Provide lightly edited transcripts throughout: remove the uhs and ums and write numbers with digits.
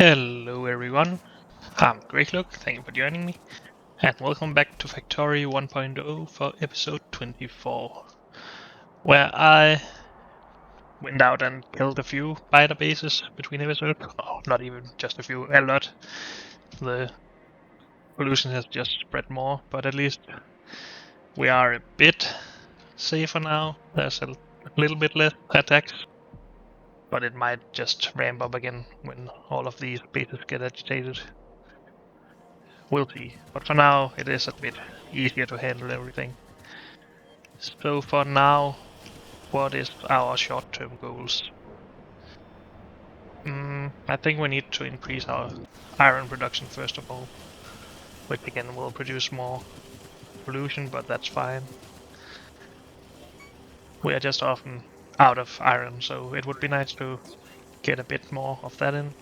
Hello everyone, I'm Greycloak, thank you for joining me, and welcome back to Factorio 1.0 for episode 24, where I went out and killed a few spider bases between episodes. Oh, not even just a few, a lot. The pollution has just spread more, but at least we are a bit safer now. There's a little bit less attacks, but it might just ramp up again when all of these bases get agitated. We'll see. But for now, it is a bit easier to handle everything. So for now, what is our short-term goals? I think we need to increase our iron production first of all, which again will produce more pollution, but that's fine. We are just often out of iron, so it would be nice to get a bit more of that in.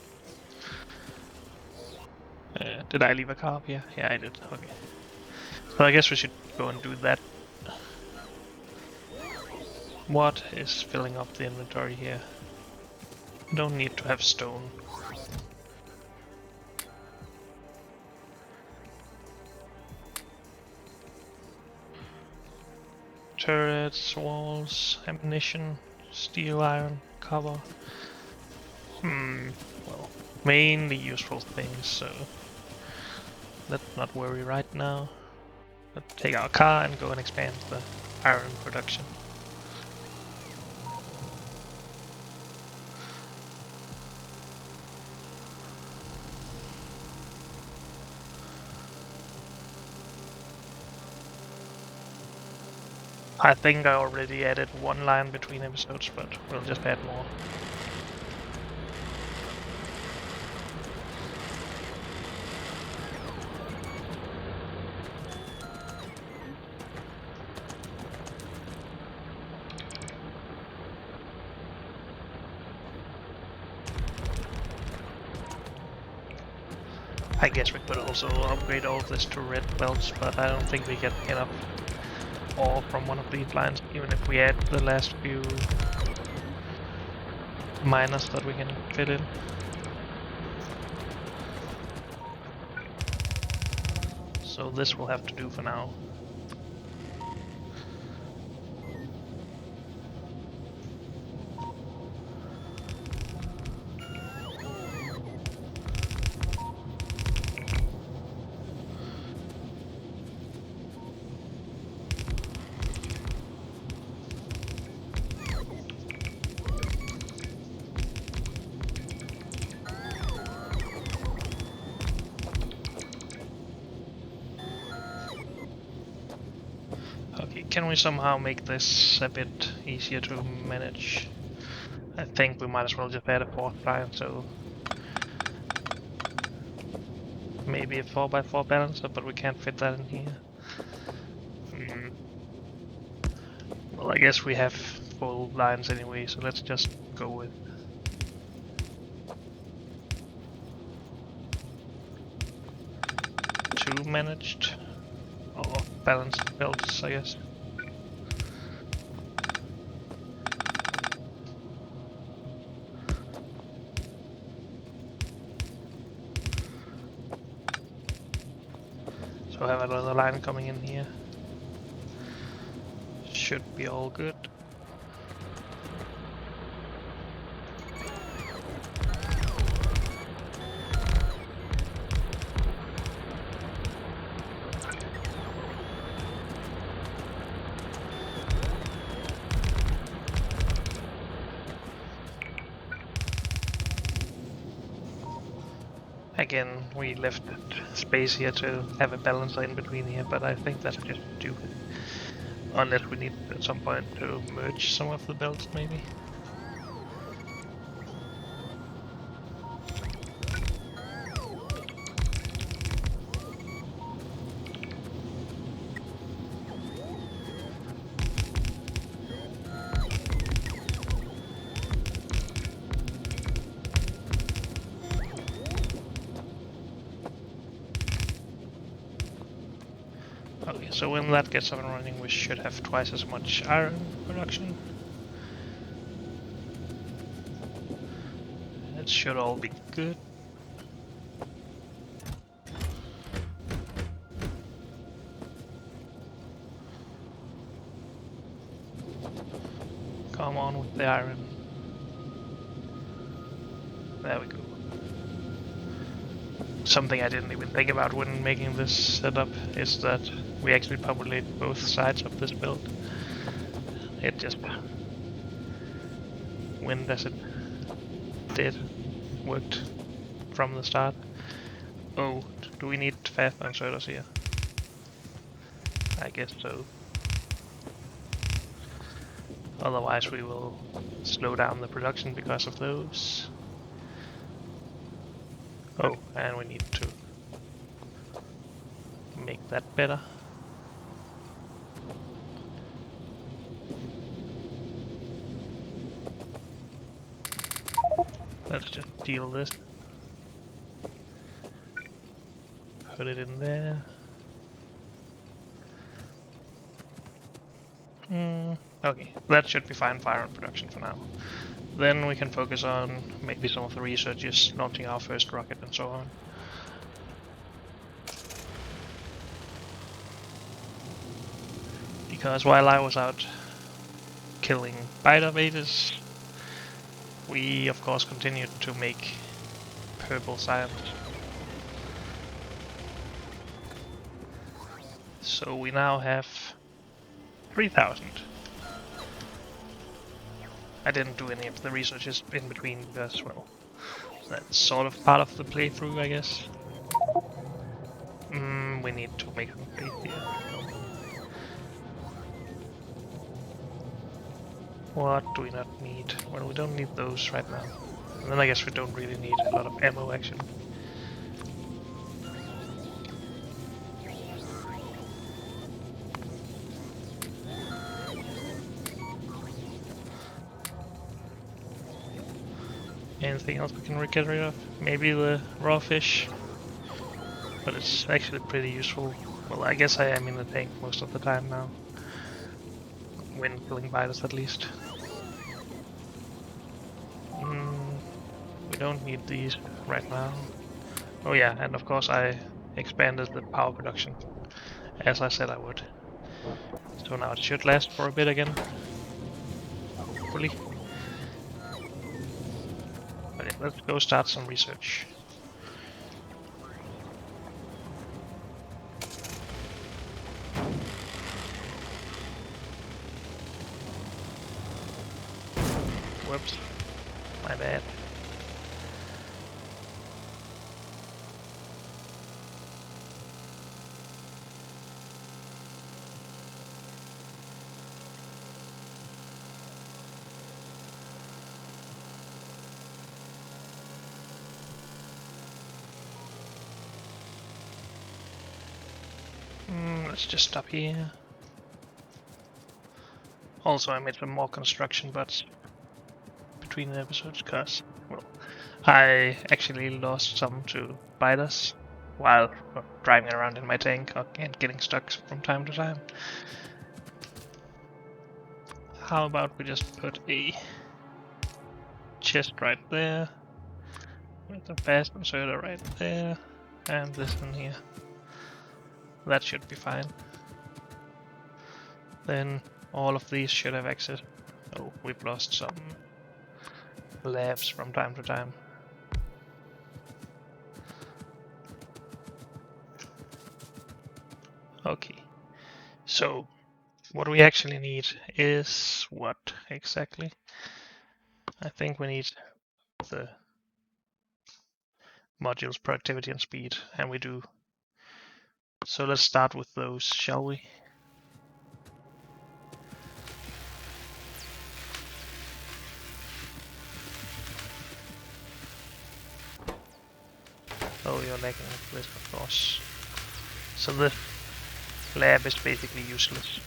Did I leave a carb here? Yeah, I did. Okay. So I guess we should go and do that. What is filling up the inventory here? Don't need to have stone. Turrets, walls, ammunition, steel, iron, cover. Well, mainly useful things, so let's not worry right now. Let's take our car and go and expand the iron production. I think I already added one line between episodes, but we'll just add more. I guess we could also upgrade all of this to red belts, but I don't think we get enough ore from one of these lines, even if we add the last few miners that we can fit in. So this will have to do for now. Okay, can we somehow make this a bit easier to manage? I think we might as well just add a fourth line, so maybe a 4x4 balancer, but we can't fit that in here. Well, I guess we have full lines anyway, so let's just go with two managed, or balanced belts, I guess. So I have another line coming in here. Should be all good. Again, we left space here to have a balancer in between here, but I think that's just stupid. Unless we need at some point to merge some of the belts, maybe. Okay, so when that gets up and running, we should have twice as much iron production. It should all be good. on with the iron. There we go. Something I didn't even think about when making this setup is that we actually populate both sides of this build. It just went as it did, worked from the start. Oh, do we need fast inserters here? I guess so. Otherwise we will slow down the production because of those. Oh, and we need to make that better. Let's just deal this. Put it in there. Okay, that should be fine for iron production for now. Then we can focus on maybe some of the researchers launching our first rocket and so on. Because while I was out killing biter vaders, we of course continued to make purple science. So we now have 3,000. I didn't do any of the researches in between because, well, that's sort of part of the playthrough, I guess. We need to make some space here. What do we not need? Well, we don't need those right now. And then I guess we don't really need a lot of ammo, actually. Anything else we can get rid of? Maybe the raw fish. But it's actually pretty useful. Well, I guess I am in the tank most of the time now. When killing biters, at least. We don't need these right now. Oh yeah, and of course I expanded the power production, as I said I would. So now it should last for a bit again. Hopefully. But yeah, let's go start some research. Whoops. My bad. Let's just stop here. Also, I made some more construction bots between the episodes because, well, I actually lost some to biters while driving around in my tank and getting stuck from time to time. How about we just put a chest right there, with a fast inserter right there, and this in here. That should be fine. Then all of these should have access. Oh, we've lost some labs from time to time. Okay, so what we actually need is what exactly? I think we need the modules productivity and speed, and we do. So let's start with those, shall we? Oh, you're lagging with this, of course. So the lab is basically useless.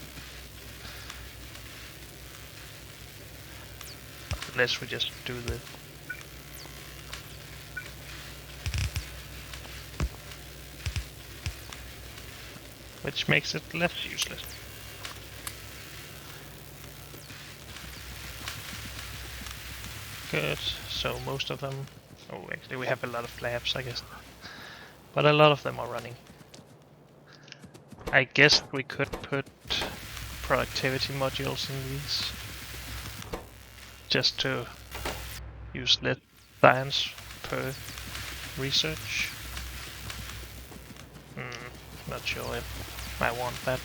Unless we just do the... which makes it less useless. Good, so most of them... oh, actually we have a lot of labs, I guess. But a lot of them are running. I guess we could put productivity modules in these. just to use less science per research. Not sure if I want that.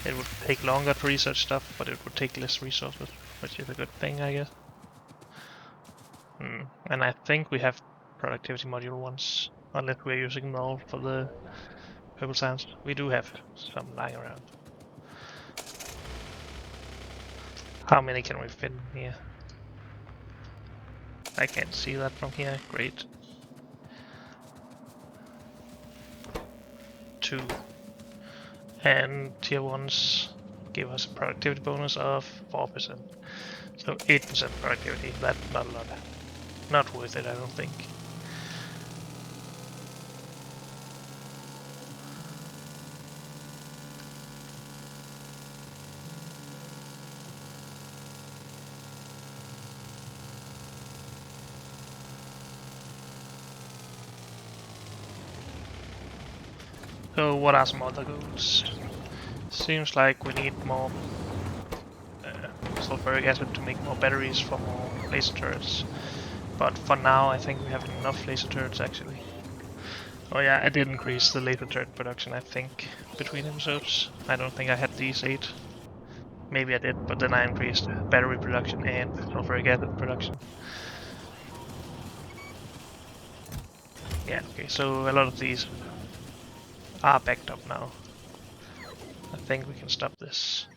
It would take longer to research stuff, but it would take less resources, which is a good thing, I guess. And I think we have productivity module once, unless we're using them all for the purple science. We do have some lying around. How many can we fit in here? I can't see that from here. Great. 2. And tier 1s give us a productivity bonus of 4%. So 8% productivity. That's not a lot. Not worth it, I don't think. So what are some other goals? Seems like we need more sulfuric acid to make more batteries for more laser turrets. But for now I think we have enough laser turrets actually. Oh yeah, I did increase the laser turret production I think between episodes. I don't think I had these 8. Maybe I did, but then I increased battery production and sulfuric acid production. Yeah, okay, so a lot of these are backed up now. I think we can stop this.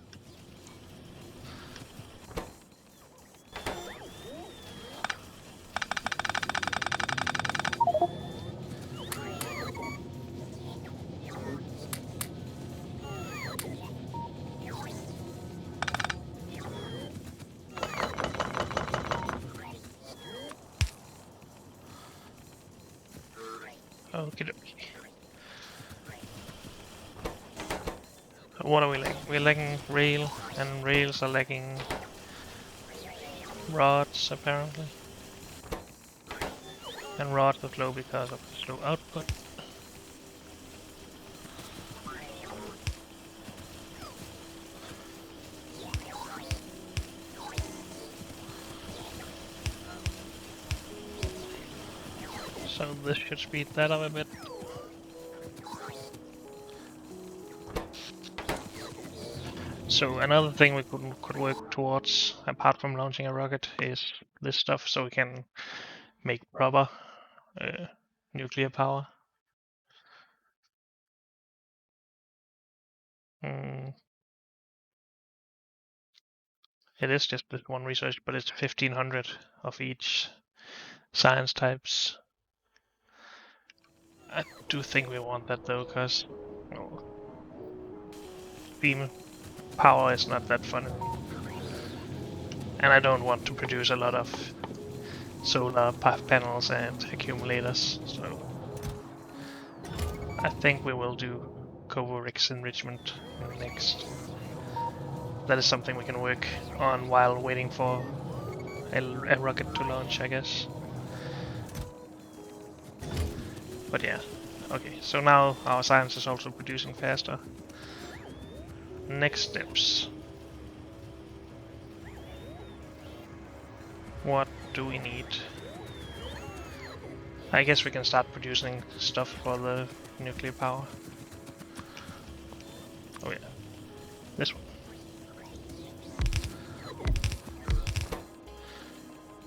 Okie dokie. What are we lacking? We're lacking rail, and rails are lacking rods apparently. And rods are slow because of the slow output. So this should speed that up a bit. So another thing we could work towards, apart from launching a rocket, is this stuff, so we can make proper nuclear power. It is just this one research, but it's 1500 of each science types. I do think we want that though, because beam power is not that fun. And I don't want to produce a lot of solar panels and accumulators, so I think we will do Covorix enrichment next. That is something we can work on while waiting for a rocket to launch, I guess. But yeah, okay, so now our science is also producing faster. Next steps. What do we need? I guess we can start producing stuff for the nuclear power. Oh yeah, this one.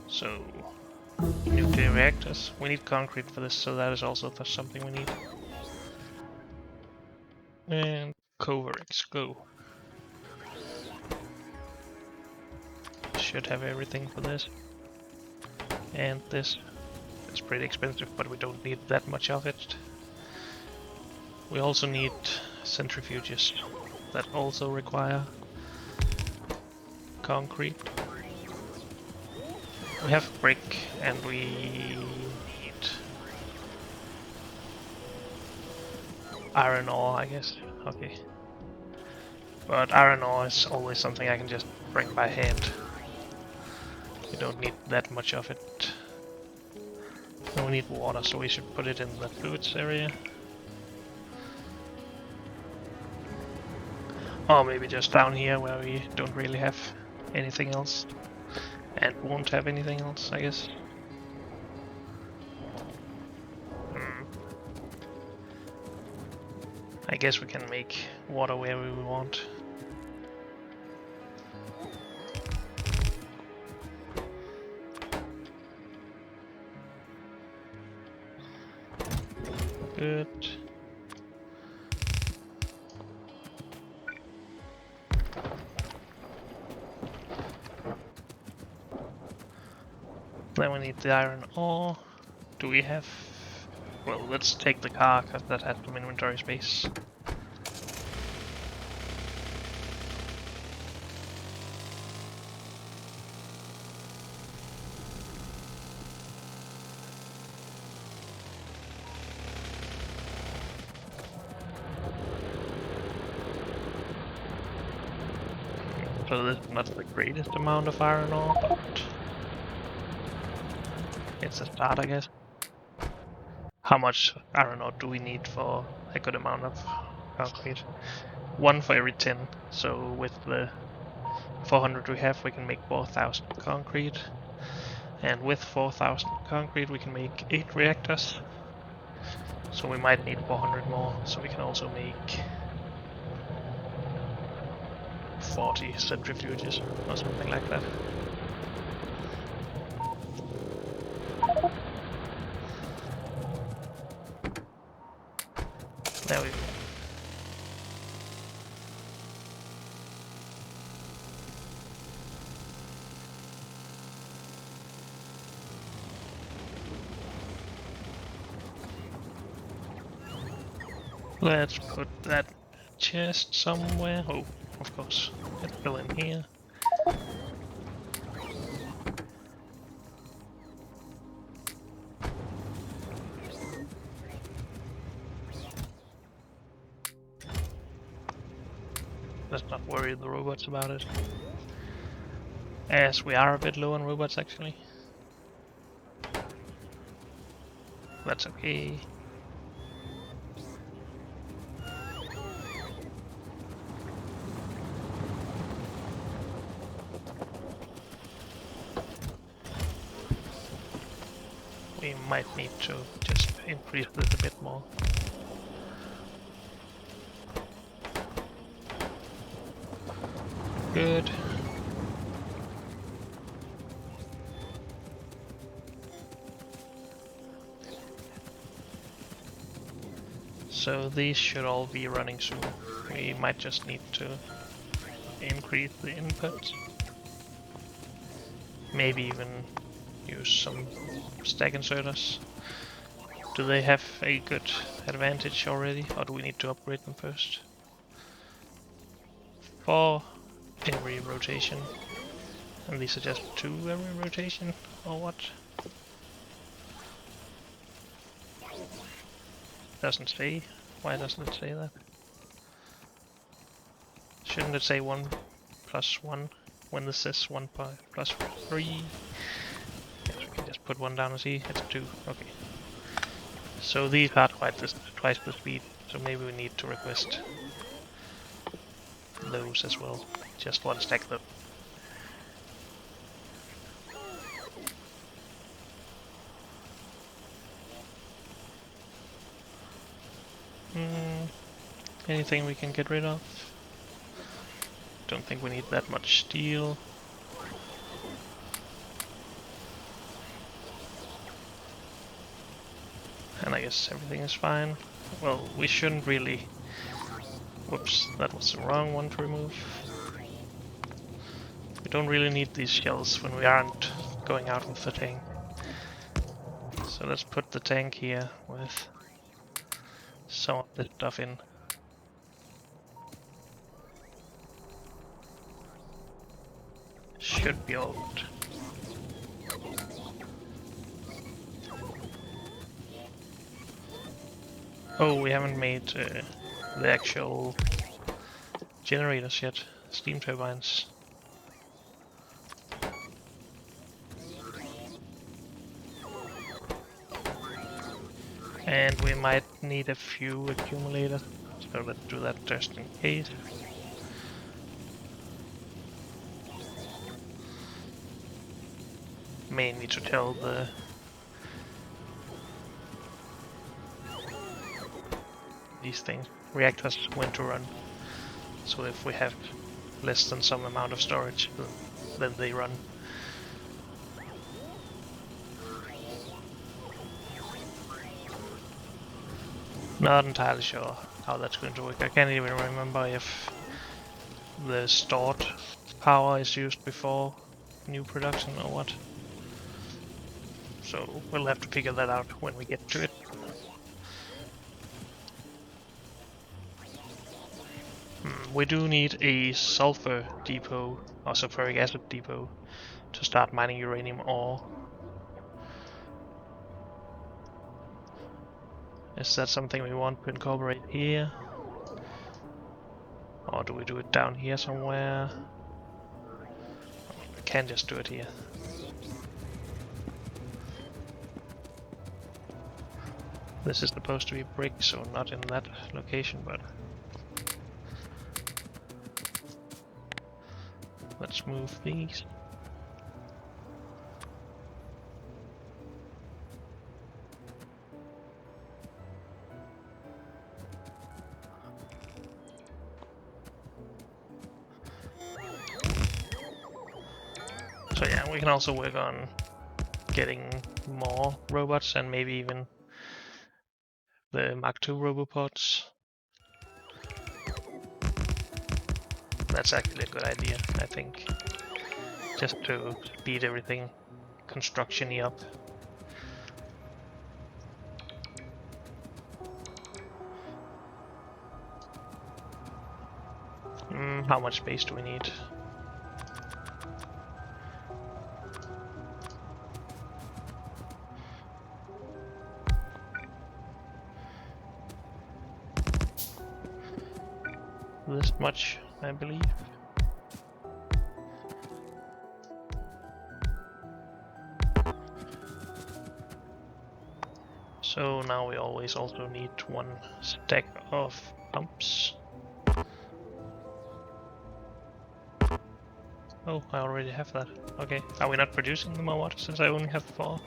So, nuclear reactors. We need concrete for this, so that is also something we need. And Covorix, go. Should have everything for this. And this. It's pretty expensive, but we don't need that much of it. We also need centrifuges that also require concrete. We have brick and we need iron ore, I guess. Okay. But iron ore is always something I can just bring by hand. We don't need that much of it. And we need water, so we should put it in the fluids area. Or maybe just down here where we don't really have anything else. And won't have anything else, I guess. I guess we can make water wherever we want. Good. Then we need the iron ore. Do we have... Well, let's take the car, because that has some inventory space. So this is not the greatest amount of iron ore, but it's a start, I guess. How much iron ore do we need for a good amount of concrete? 1 for every 10. So with the 400 we have, we can make 4,000 concrete. And with 4,000 concrete, we can make 8 reactors. So we might need 400 more, so we can also make 40 centrifuges or something like that. There we go. Let's put that chest somewhere. Oh, of course. Let's go in here. Let's not worry the robots about it. As we are a bit low on robots actually. That's okay. We might need to just increase this a bit more. Good. So these should all be running soon. We might just need to increase the input. Maybe even use some stack inserters. Do they have a good advantage already, or do we need to upgrade them first? For every rotation. And these are just 2 every rotation, or what? Doesn't say. Why doesn't it say that? Shouldn't it say 1 plus 1 when this says 1 plus 3? Yes, we can just put 1 down and see. It's 2. Okay. So these are twice the speed, so maybe we need to request those as well. Just 1 stack though. Anything we can get rid of? Don't think we need that much steel. And I guess everything is fine. Well, we shouldn't really... Whoops, that was the wrong one to remove. We don't really need these shells when we aren't going out with the tank. So let's put the tank here with some of this stuff in. Should be all good. Oh, we haven't made the actual generators yet. Steam turbines. And we might need a few accumulators, so let's do that just in case. mainly to tell these things reactors when to run. So if we have less than some amount of storage, then they run. Not entirely sure how that's going to work. I can't even remember if the stored power is used before new production or what. So we'll have to figure that out when we get to it. We do need a sulfur depot, or sulfuric acid depot, to start mining uranium ore. Is that something we want to incorporate here? Or do we do it down here somewhere? We can just do it here. This is supposed to be brick, so not in that location, but let's move these. So yeah, we can also work on getting more robots and maybe even the Mark II robopods. That's actually a good idea, I think. Just to speed everything construction-y up. How much space do we need? This much, I believe. So now we always also need one stack of pumps. Oh, I already have that. Okay, are we not producing them or what, since I only have 4?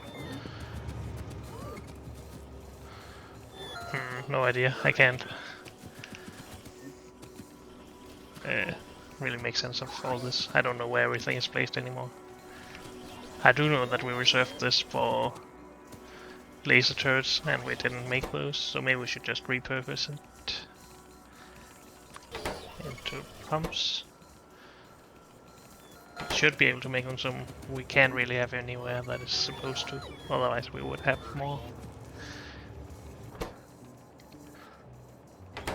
No idea, I can't really make sense of all this. I don't know where everything is placed anymore. I do know that we reserved this for laser turrets and we didn't make those, so maybe we should just repurpose it into pumps. Should be able to make them some we can't really have anywhere that is supposed to, otherwise we would have more.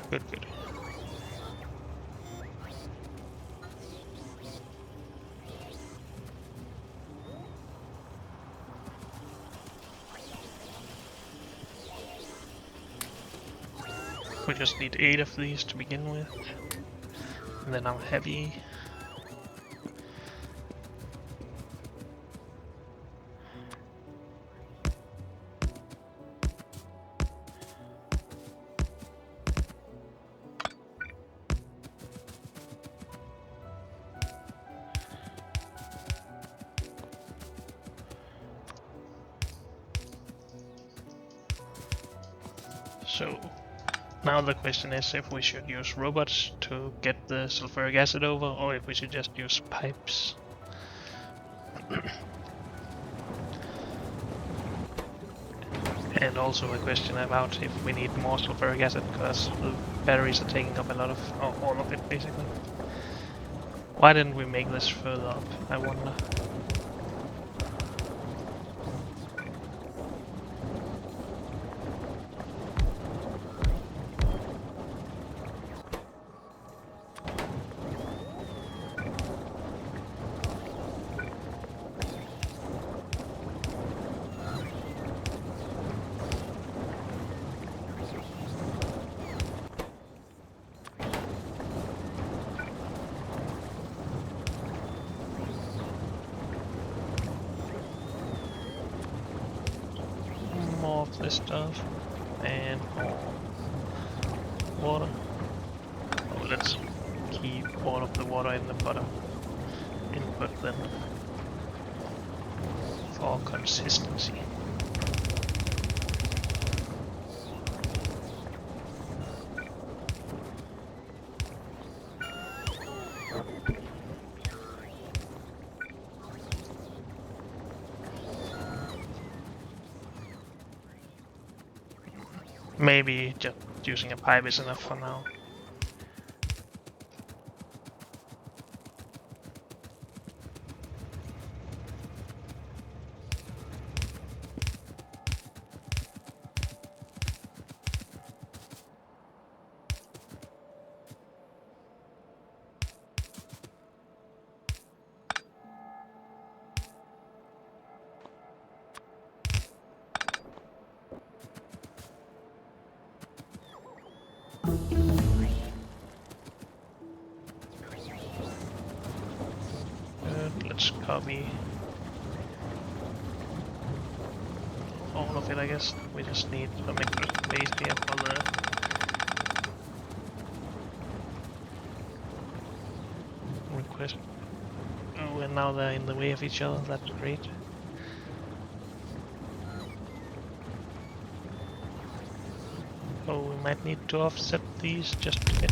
Good. We just need 8 of these to begin with, and then I'm happy. So now the question is if we should use robots to get the sulfuric acid over, or if we should just use pipes. And also a question about if we need more sulfuric acid, because the batteries are taking up a lot of, all of it basically. Why didn't we make this further up, I wonder? This stuff and more water. Oh, let's keep all of the water in the bottom input then more consistency. Maybe just using a pipe is enough for now. Let's copy all of it, I guess. We just need some extra space here for the request. Oh, and now they're in the way of each other. That's great. Oh, we might need to offset these just to get...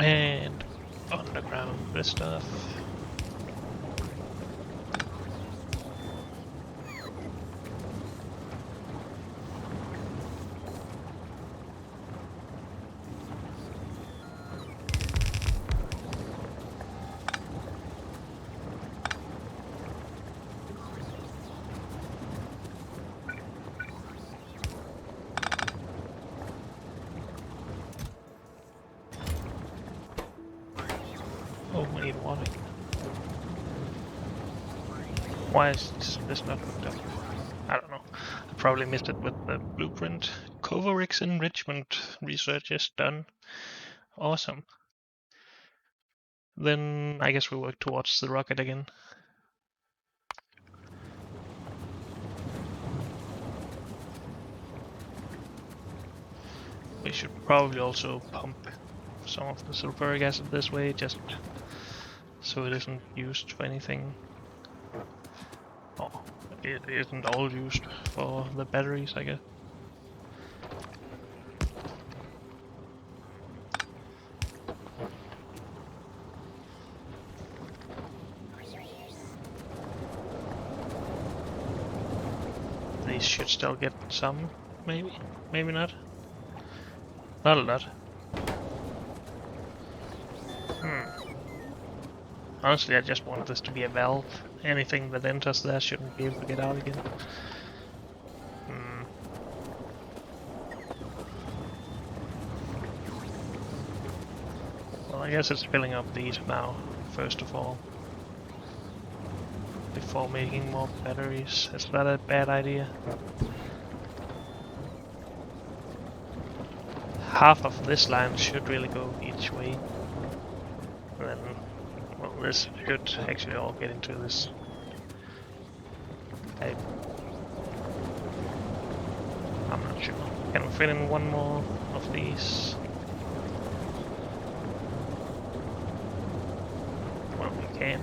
And underground this stuff. Oh, we need water. Why is this not hooked up? I don't know. I probably missed it with the blueprint. Coverix enrichment research is done. Awesome. Then I guess we work towards the rocket again. We should probably also pump some of the sulfuric acid this way, just so it isn't used for anything. Oh, it isn't all used for the batteries, I guess. These should still get some, maybe, maybe not. Not a lot. Honestly, I just want this to be a valve. Anything that enters there shouldn't be able to get out again. Well, I guess it's filling up these now, first of all. Before making more batteries. Is that a bad idea? Half of this line should really go each way. And then, well, this should actually all get into this pipe. I'm not sure. Can we fit in one more of these? Well, we can.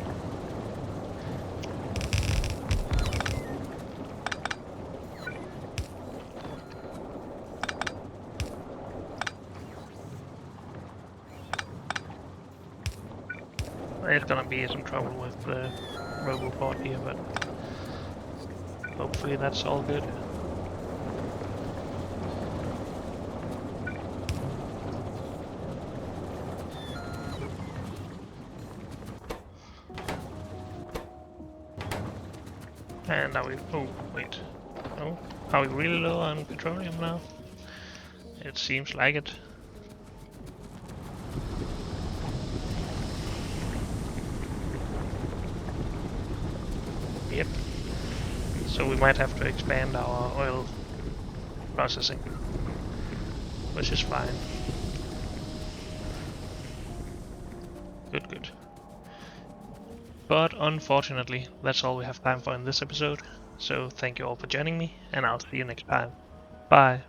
There's gonna be some trouble with the roboport here, but hopefully that's all good. And are we... oh, wait. Oh, are we really low on petroleum now? It seems like it. Yep. So we might have to expand our oil processing, which is fine. Good, good. But unfortunately, that's all we have time for in this episode. So thank you all for joining me, and I'll see you next time. Bye.